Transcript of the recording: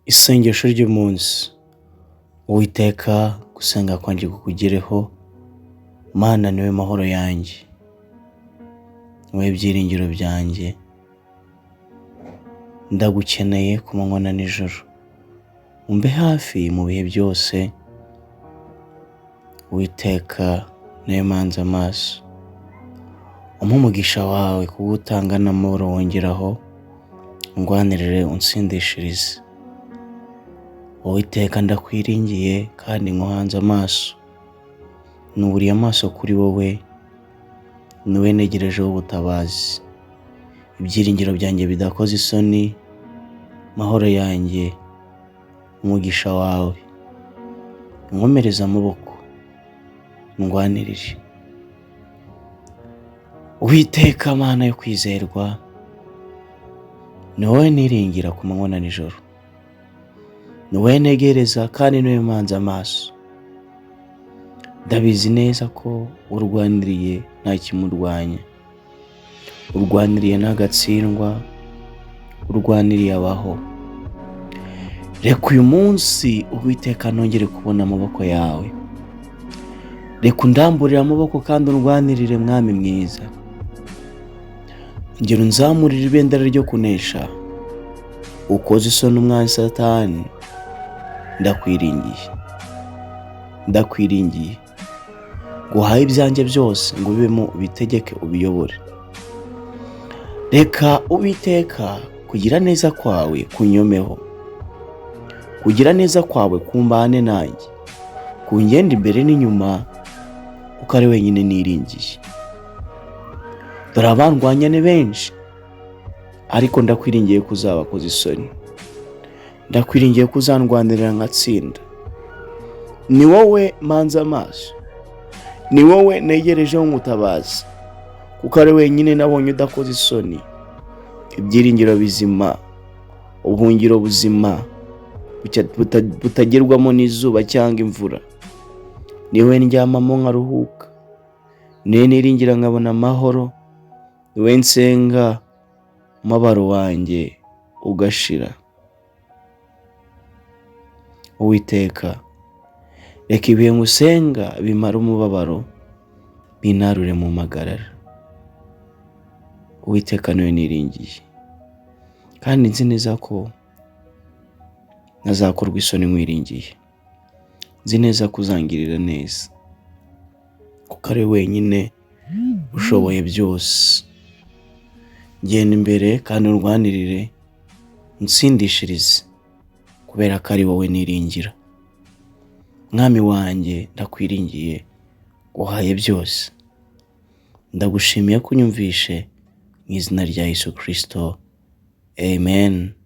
Isengesho ry'umunsi. Uwiteka, gusenga kwanjye kukugereho. Mana, niwe mahoro yanjye, niwe byiringiro byanjye. Ndagukeneye ku manywa na nijoro, umbe hafi mu bihe byose. Uwiteka, niwe manza amaso, umpe umugisha wawe kuwutanga n'amahoro wongeraho, ungwanirire unsindishirize. Uwiteka, ndakwiringiye kandi nkuhanze amaso, nuburiye amaso kuri wowe, niwe negerejeho ubutabazi. Ibyiringiro byanjye bidakoze isoni, mahoro yanjye, umugisha wawe, unkomereze amaboko, ungwanirire. Uwiteka, Mana yo kwizerwa, ni wowe niringira ku manywa na nijoro, ni wowe ntegereza kandi niwe manza amaso. Ndabizi neza ko urwaniriye nta kimurwanya, urwaniriye ntagatsindwa, urwaniriye abaho. Reka uyu munsi Uwiteka nongere kubona amaboko yawe, reka undamburire amaboko kandi urwanirire, mwami mwiza. Ngera unzamurire ibendera ryo kunesha, ukoze isoni umwanzi Satani. Ndakwiringiye guhaye ibyanjye byose ngo bibemo, ubitegeke ubiyobore. Reka Uwiteka, kugira neza kwawe kunyomeho, kugira neza kwawe kumbane nanjye, kungenda imbere n'inyuma, kuko ari wenyine niringiye. Dore abandwanya ni benshi, ariko ndakwiringiye kuzabakoza isoni. Ndakwiringiye kuzandwanirira nkatsinda. Ni wowe manza amaso, ni wowe negerejeho umutabazi, kuko ari wenyine nabonye udakoze isoni. Ibyiringiro bizima, ubuhungiro buzima, butagerwamo n'izuba cyangwa imvura. Ni wowe ndyamamo nkaruhuka, ni wowe niringira nkabona amahoro, ni wowe nsenga umubabaro wanjye ugashira. Uwiteka, reka ibihe ngusenga bimara umubabaro, binarure mu magarara. Uwiteka, niwe niringiye kandi nzi neza ko ntazakorwa isoni nkwiringiye. Nzi neza ko uzangirira neza, kuko ari wenyine ushoboye byose. Genda imbere kandi urwanirire, unsindishirize, kubera ko ari wowe niringira. Mwami wanjye, ndakwiringiye, uhaye byose. Ndagushimiye ko unyumvishe, mu izina rya Yesu Kristo. Amen.